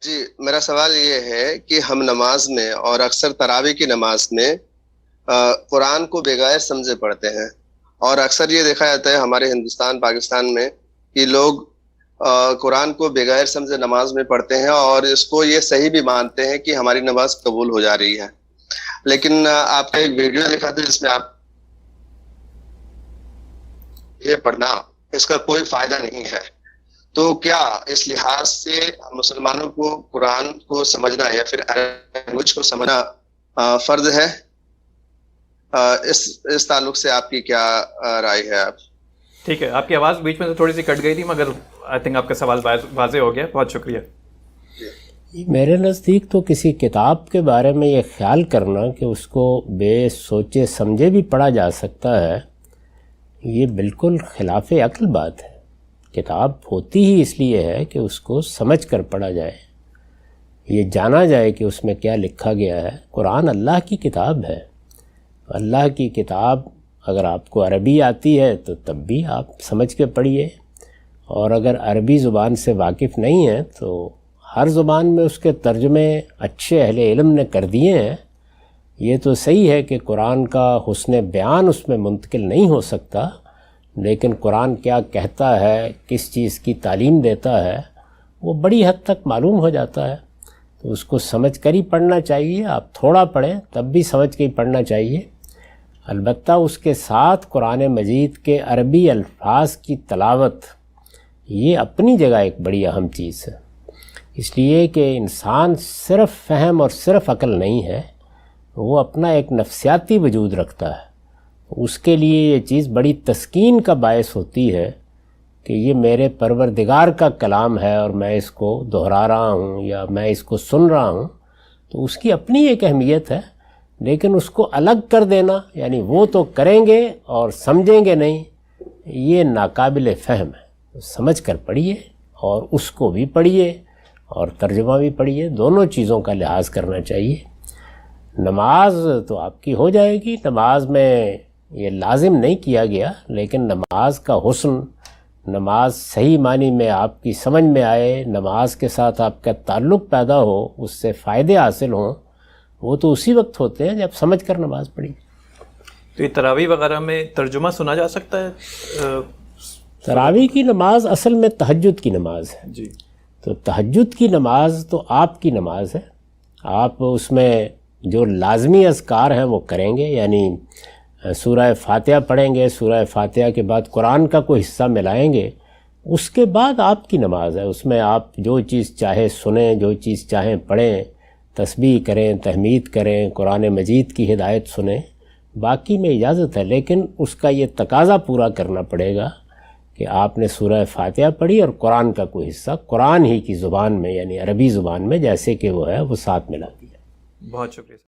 جی، میرا سوال یہ ہے کہ ہم نماز میں اور اکثر تراویح کی نماز میں قرآن کو بغیر سمجھے پڑھتے ہیں، اور اکثر یہ دیکھا جاتا ہے ہمارے ہندوستان پاکستان میں کہ لوگ قرآن کو بغیر سمجھے نماز میں پڑھتے ہیں اور اس کو یہ صحیح بھی مانتے ہیں کہ ہماری نماز قبول ہو جا رہی ہے، لیکن آپ کا ایک ویڈیو دیکھا تھا جس میں آپ یہ پڑھنا اس کا کوئی فائدہ نہیں ہے، تو کیا اس لحاظ سے مسلمانوں کو قرآن کو سمجھنا یا پھر لینگویج کو سمجھنا فرض ہے؟ اس تعلق سے آپ کی کیا رائے ہے؟ آپ ٹھیک ہے، آپ کی آواز بیچ میں سے تھوڑی سی کٹ گئی تھی، مگر آئی تھنک آپ کا سوال واضح ہو گیا. بہت شکریہ. میرے نزدیک تو کسی کتاب کے بارے میں یہ خیال کرنا کہ اس کو بے سوچے سمجھے بھی پڑھا جا سکتا ہے، یہ بالکل خلاف عقل بات ہے. کتاب ہوتی ہی اس لیے ہے کہ اس کو سمجھ کر پڑھا جائے، یہ جانا جائے کہ اس میں کیا لکھا گیا ہے. قرآن اللہ کی کتاب ہے. اللہ کی کتاب اگر آپ کو عربی آتی ہے تو تب بھی آپ سمجھ کے پڑھیے، اور اگر عربی زبان سے واقف نہیں ہیں تو ہر زبان میں اس کے ترجمے اچھے اہل علم نے کر دیے ہیں. یہ تو صحیح ہے کہ قرآن کا حسن بیان اس میں منتقل نہیں ہو سکتا، لیکن قرآن کیا کہتا ہے، کس چیز کی تعلیم دیتا ہے، وہ بڑی حد تک معلوم ہو جاتا ہے. تو اس کو سمجھ کر ہی پڑھنا چاہیے. آپ تھوڑا پڑھیں تب بھی سمجھ کے ہی پڑھنا چاہیے. البتہ اس کے ساتھ قرآن مجید کے عربی الفاظ کی تلاوت یہ اپنی جگہ ایک بڑی اہم چیز ہے، اس لیے کہ انسان صرف فہم اور صرف عقل نہیں ہے، وہ اپنا ایک نفسیاتی وجود رکھتا ہے. اس کے لیے یہ چیز بڑی تسکین کا باعث ہوتی ہے کہ یہ میرے پروردگار کا کلام ہے اور میں اس کو دہرا رہا ہوں یا میں اس کو سن رہا ہوں. تو اس کی اپنی ایک اہمیت ہے، لیکن اس کو الگ کر دینا، یعنی وہ تو کریں گے اور سمجھیں گے نہیں، یہ ناقابل فہم ہے. سمجھ کر پڑھیے، اور اس کو بھی پڑھیے اور ترجمہ بھی پڑھیے، دونوں چیزوں کا لحاظ کرنا چاہیے. نماز تو آپ کی ہو جائے گی، نماز میں یہ لازم نہیں کیا گیا، لیکن نماز کا حسن، نماز صحیح معنی میں آپ کی سمجھ میں آئے، نماز کے ساتھ آپ کا تعلق پیدا ہو، اس سے فائدے حاصل ہوں، وہ تو اسی وقت ہوتے ہیں جب سمجھ کر نماز پڑھی. تو یہ تراویح وغیرہ میں ترجمہ سنا جا سکتا ہے؟ تراویح کی نماز اصل میں تہجد کی نماز ہے. جی. تو تہجد کی نماز تو آپ کی نماز ہے، آپ اس میں جو لازمی اذکار ہیں وہ کریں گے، یعنی سورہ فاتحہ پڑھیں گے، سورہ فاتحہ کے بعد قرآن کا کوئی حصہ ملائیں گے، اس کے بعد آپ کی نماز ہے. اس میں آپ جو چیز چاہے سنیں، جو چیز چاہیں پڑھیں، تسبیح کریں، تحمید کریں، قرآن مجید کی ہدایت سنیں، باقی میں اجازت ہے. لیکن اس کا یہ تقاضا پورا کرنا پڑے گا کہ آپ نے سورہ فاتحہ پڑھی اور قرآن کا کوئی حصہ قرآن ہی کی زبان میں، یعنی عربی زبان میں جیسے کہ وہ ہے، وہ ساتھ ملا دیا. بہت شکریہ.